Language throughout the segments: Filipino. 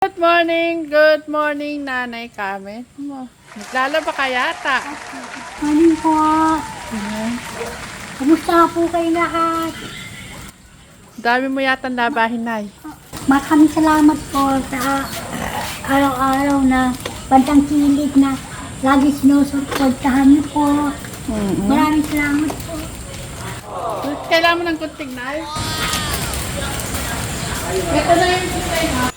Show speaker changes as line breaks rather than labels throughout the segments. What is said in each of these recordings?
Good morning, Nanay Carmen. Naglalaba ka yata.
Morning po. Kumusta po kayo lahat?
Dami mo yata labahin, Nay.
Maraming salamat po sa araw-araw na bandang kilig na lagi sinusuportahan niyo po. Maraming salamat po.
Kailangan mo ng kunting, Nay. Ito na yung sisay, ha?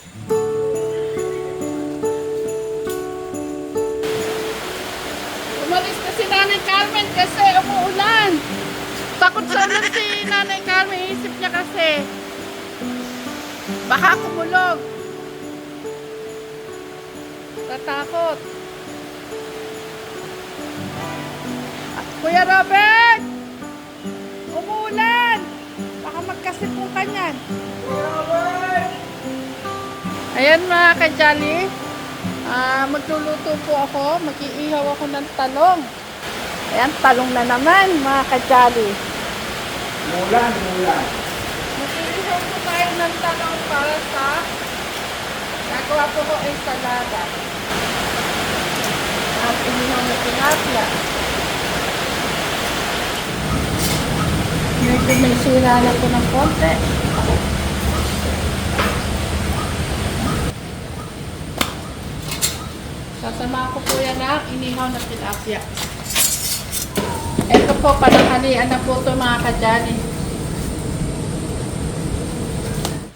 Umalis na si Nanay Carmen kasi umuulan. Takot sa ulan si Nanay Carmen. Isip niya kasi baka kumulog. Tatakot. Kuya Robert! Umuulan! Baka magkasipong ka niyan. Ayan mga ka-jolly. Magluluto po ako. Mag-iihaw ako ng talong. Ayan, talong na naman mga ka-jolly.
Mulan.
Mag-iihaw po tayo ng talong para sa gagawa po ko ay salada. At inihaw na tilapia. Medyo may sira na po ng konti. Sasama ko po yan ng inihaw na tilapia. Ito po, pananghalian na po ito mga ka-jolly.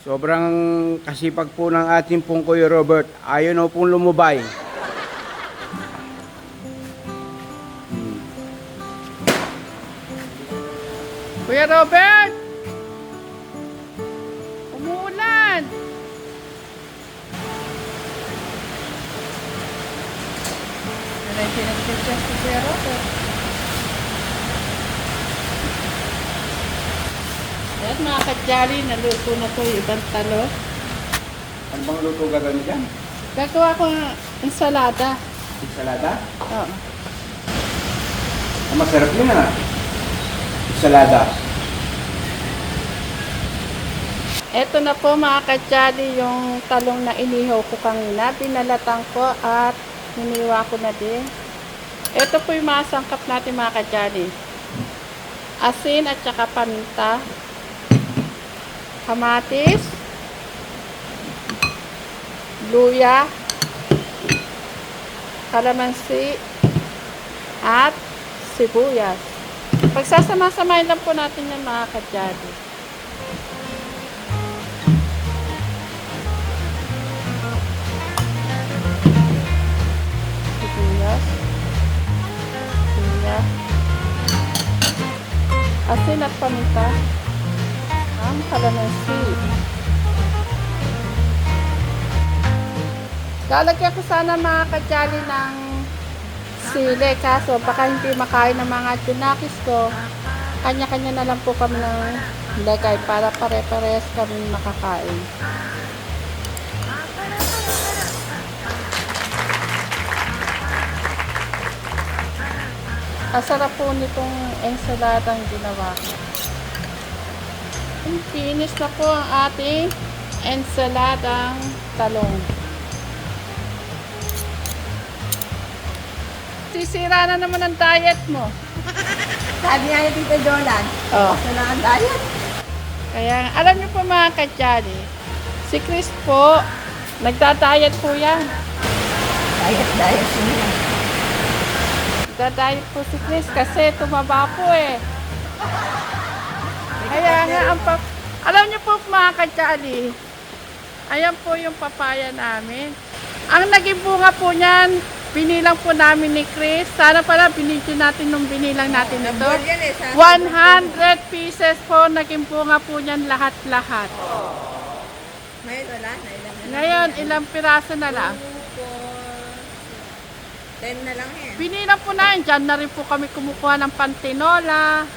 Sobrang kasipag po ng ating pong Kuya Robert. Ayaw na pong lumubay.
Kuya Robert! Umuulan! Yan ay pinag-check si Kuya Robert. Yan mga ka-jolly, naluto na to yung ibang talo.
Ano bang luto gagawin dyan?
Gagawa ko ng ensalada.
Salada?
Oo.
Masarap yun salada.
Eto na po mga ka-jolly yung talong na inihaw ko kanina. Binalatan ko at hiniwa ko na din. Ito po yung mga sangkap natin mga ka-jolly. Asin at saka paminta. Kamatis. Luya. Kalamansi. At sibuyas. Pagsasama-samahin lang po natin yan mga ka-jolly. Sibuyas. Luya. Asin at paminta. Ang kalamansi. Lalagyan ko sana mga ka-jolly ng sili, kaso baka hindi makain ng mga tunakis ko. Kanya-kanya na lang po kami ng lagay para pare-parehas kami makakain. Masarap po nitong ensaladang ginawa ko. Finish na po ang ating ensaladang talong. Sisira na naman ang diet mo.
Sabi nga ni Tita Jolan,
Oh.
wala ang diet.
Kaya, alam niyo po mga ka-jolly, si Chris po, nagda-diet po yan.
Diet niya.
Nagda-diet po si Chris kasi tumaba po eh. Kaya nga, alam niyo po mga ka-jolly, ayan po yung papaya namin. Ang naging bunga po niyan, binilang po namin ni Chris. Sana pala binidyo natin nung binilang natin ito. 100 pieces po, naging bunga po niyan lahat-lahat.
Ngayon wala na.
Ngayon, ilang piraso na lang.
10 na lang yan.
Binilang po namin, dyan na rin po kami kumukuha ng pantinola.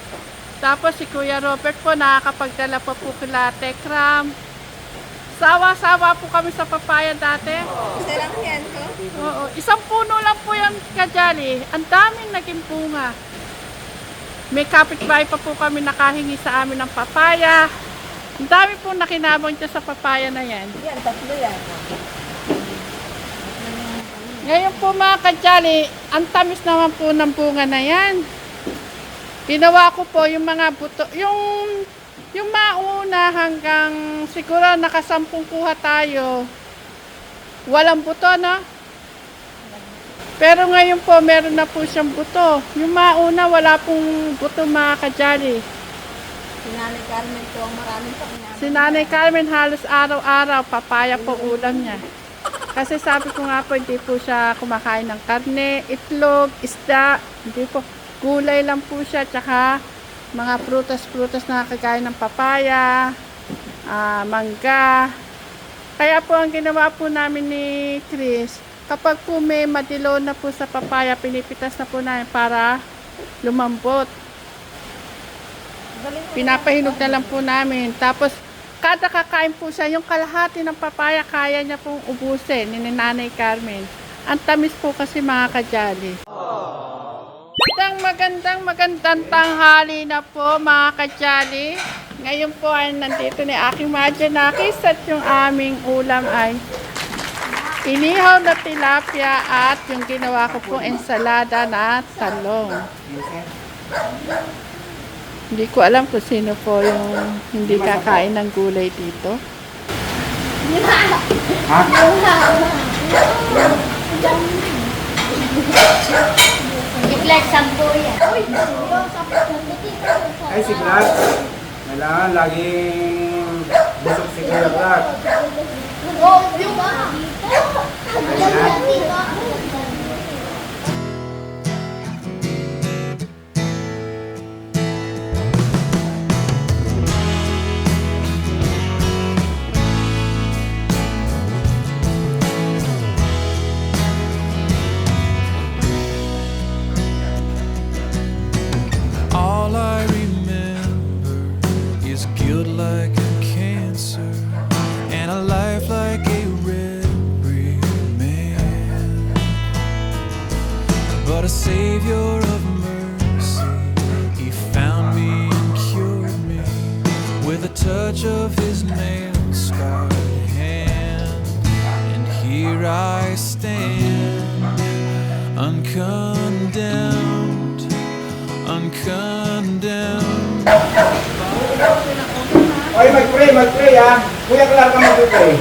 Tapos si Kuya Robert po, nakakapagdala pa po kila Tekram. Sawa-sawa po kami sa papaya dati.
Isa lang yan, so?
Oo, isang puno lang po yan ka-jolly. Ang daming naging bunga. May kapitbahay pa po kami nakahingi sa amin ng papaya. Ang dami po nakinabang dyan sa papaya na yan.
Yan, tatlo yan.
Ngayon po mga kajali, ang tamis naman po ng bunga na yan. Ginawa ko po yung mga buto, yung mauna hanggang siguro nakasampung kuha tayo. Walang buto, no? Pero ngayon po, meron na po siyang buto. Yung mauna, wala pong buto mga kajali.
Si Nanay Carmen po ang maraming pangyaman.
Si Nanay Carmen halos araw-araw, papaya po ulam niya. Kasi sabi ko nga po, hindi po siya kumakain ng karne, itlog, isda, hindi po. Gulay lang po siya, tsaka mga prutas-prutas na kagaya ng papaya, mangga. Kaya po ang ginawa po namin ni Chris, kapag po may madilaw na po sa papaya, pinipitas na po namin para lumambot. Pinapahinog na lang po namin. Tapos, kada kakain po siya, yung kalahati ng papaya, kaya niya pong ubusin ni Nanay Carmen. Ang tamis po kasi mga kajali. Magandang tanghali na po mga kajali. Ngayon po ay nandito ni aking Majanakis at yung aming ulam ay inihaw na tilapia at yung ginawa ko pong ensalada na talong. Hindi ko alam kung sino po yung hindi kakain ng gulay dito.
Ha?
Bigla sampo yan.
Ay, si Clark. Kailangan laging busog si Kuya Clark.
All I remember is guilt like a cancer and a life like a red brick man. But a Savior of mercy, He found me and cured me with a touch of His nail-scarred hand. And here I stand, uncondemned, uncondemned.
Oy, mag-pray ha. Kuya Clark ka mag-pray.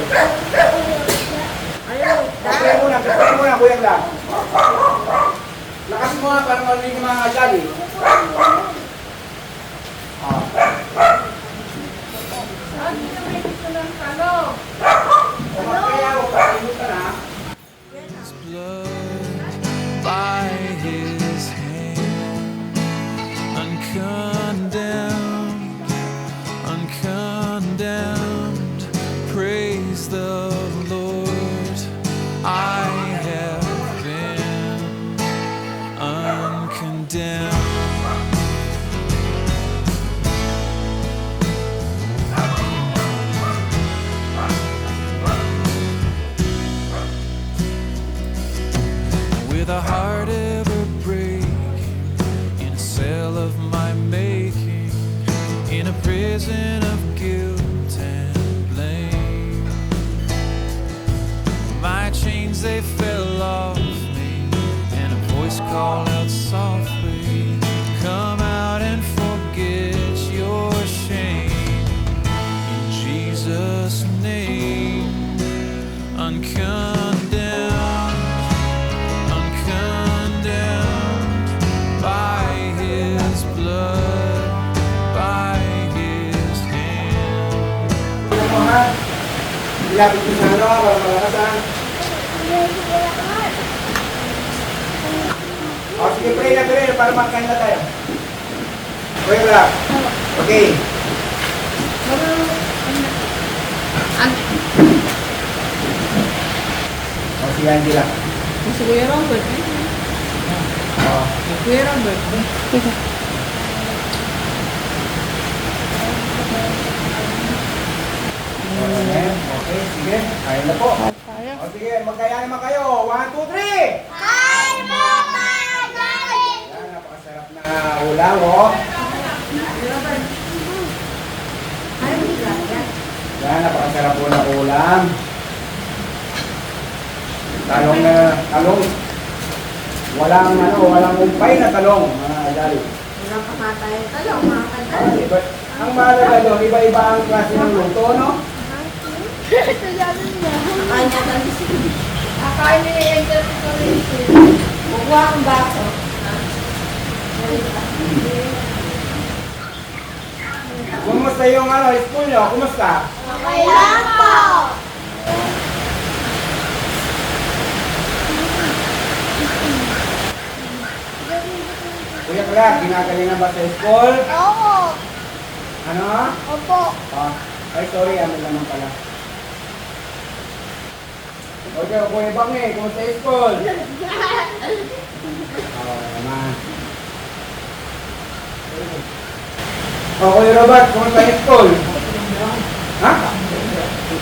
Mag-pray muna, Kuya Clark. Lakas mo nga para marinig yung mga kajali. Mag-pray ako, pakalimutan ha.
His blood by His hand, uncondemned, uncondemned. Praise the Lord. I have been uncondemned. With a heart ever breaking, in a cell of my making, in a prison of guilt and blame. My chains they fell off me, and a voice called out softly, come out and forget your shame. In Jesus' name, uncondemned, uncondemned by His blood, by His hand.
Ilapit ko sa ano, para malakasan. O, sige, pray na para makain na tayo. Kuya Clark. Okay. O, si Andy lang.
Si Kuya Robert.
O,
Kuya Robert.
ayan. Okay, sige. Kain na po.
Tayo.
O, sige, magkaya naman kayo. 1, 2, 3! Yan, napakasarap na ulam, o. Yan, napakasarap po na ulam. Talong. Walang umpay na talong, mga kadali.
Walang kamatay. Talong, mga kadali.
But, ang mahalaga doon, iba-iba ang klase ng luto, no?
Akain niya tayo.
Akain ni Angel Picorinci.
Bukuha ang baso.
Kumusta yung school nyo? Kumusta?
Okay lang po.
Kuya Clark, ginagalingan ba sa school?
Oo.
Ano?
Opo.
Ah, ay sorry, ano naman pala. Okay, Kuya Bangi, kumusta yung school? Naman. Kuya Robert, kumusta yung school? Ha?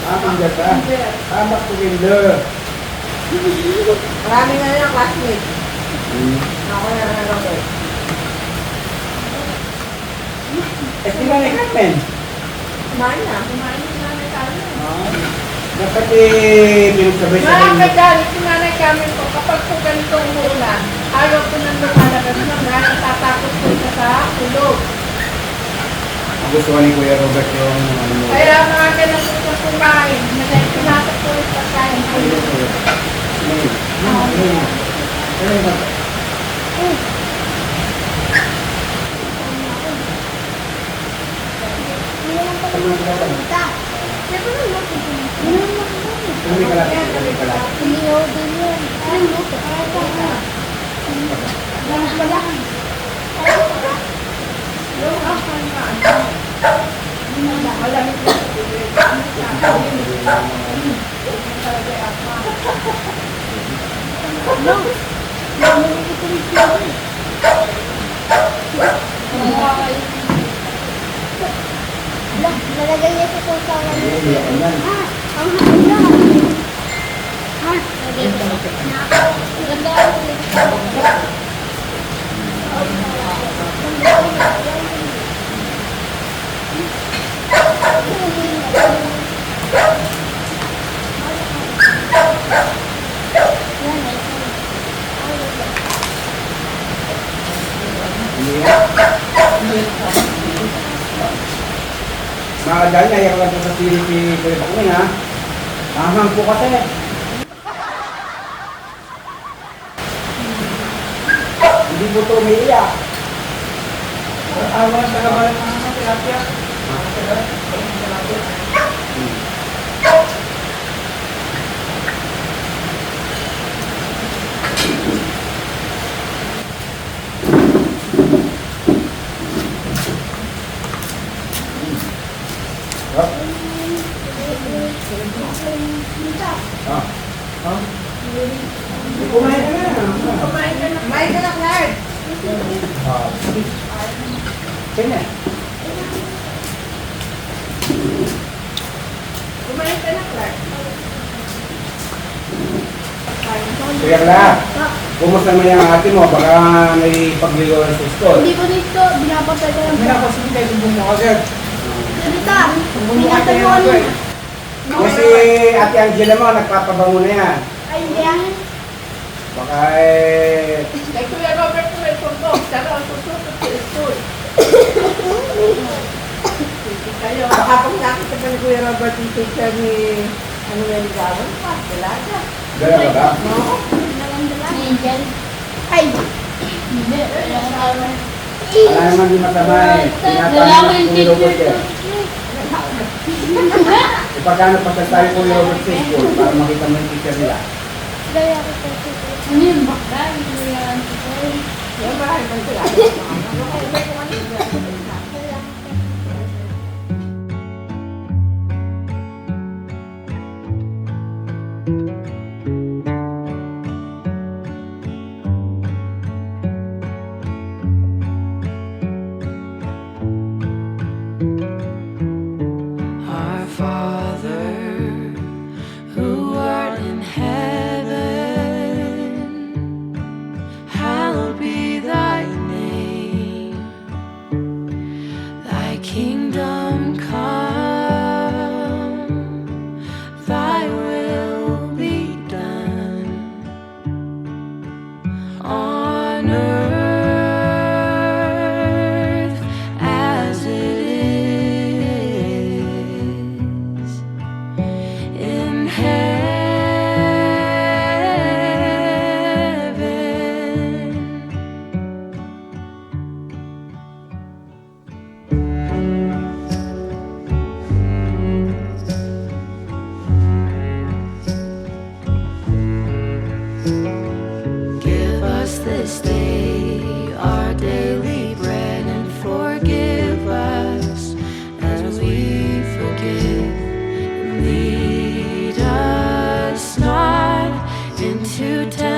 Kinder ka? Back to kinder.
Marami nga yung classmate. Ako na Robert.
Sino na Carmen?
Kumain na.
Dapat pinagsabi siya
Mga
rin.
kadali, si Nanay Carmen po, kapag po ganitong umulan, ayaw po nang lumalabas na dahil tatakot po siya sa ulog.
Ang gusto ko ni Kuya Robert yung ano mo.
Kaya mga ganun po siya kumain, pinasok po yung pagkain sa ulog.
Nalagay niya sa sausawan. Ang
Mga kadali, ayaw lang sa siri si Kuya Bangi, ha? Ahang po kasi. Hindi po ito umiiyak. Awan sa kabalan ng mga tilapia. Kumain ka na.
Kumain ka na.
Kumain ka na, Clark.
Kanya.
Kumain ka na, Clark.
Kuya Clark, kumusta naman yung ate mo? Baka may pagligawan sa school.
Hindi ko dito, binapatay ko lang.
Pinapasin kayo kung bumuka, sir.
Dito, pinatayuan mo.
Kasi ate Angela mo, nagpapabango na yan.
Ay, hindi yan.
Baka
Kay Kuya Robert po may tumbok, siya raw susunod sa school. Kayo,
Baka pag nakita pa ni Kuya Robert yung teacher ni Manuel Gawin, dalaga.
dala ba?
No?
Angel. Ay, hindi.
Wala naman di masama eh. Tinatanong ko yung Robert eh. Ipagkano pa sa tayo ko yung Robert sa school para makita mo yung teacher nila.
Dali ako sa ano yung bakla? Hindi yan.
Yung marami man sila.
Our Father, who art in heaven, hallowed be thy name.
to tell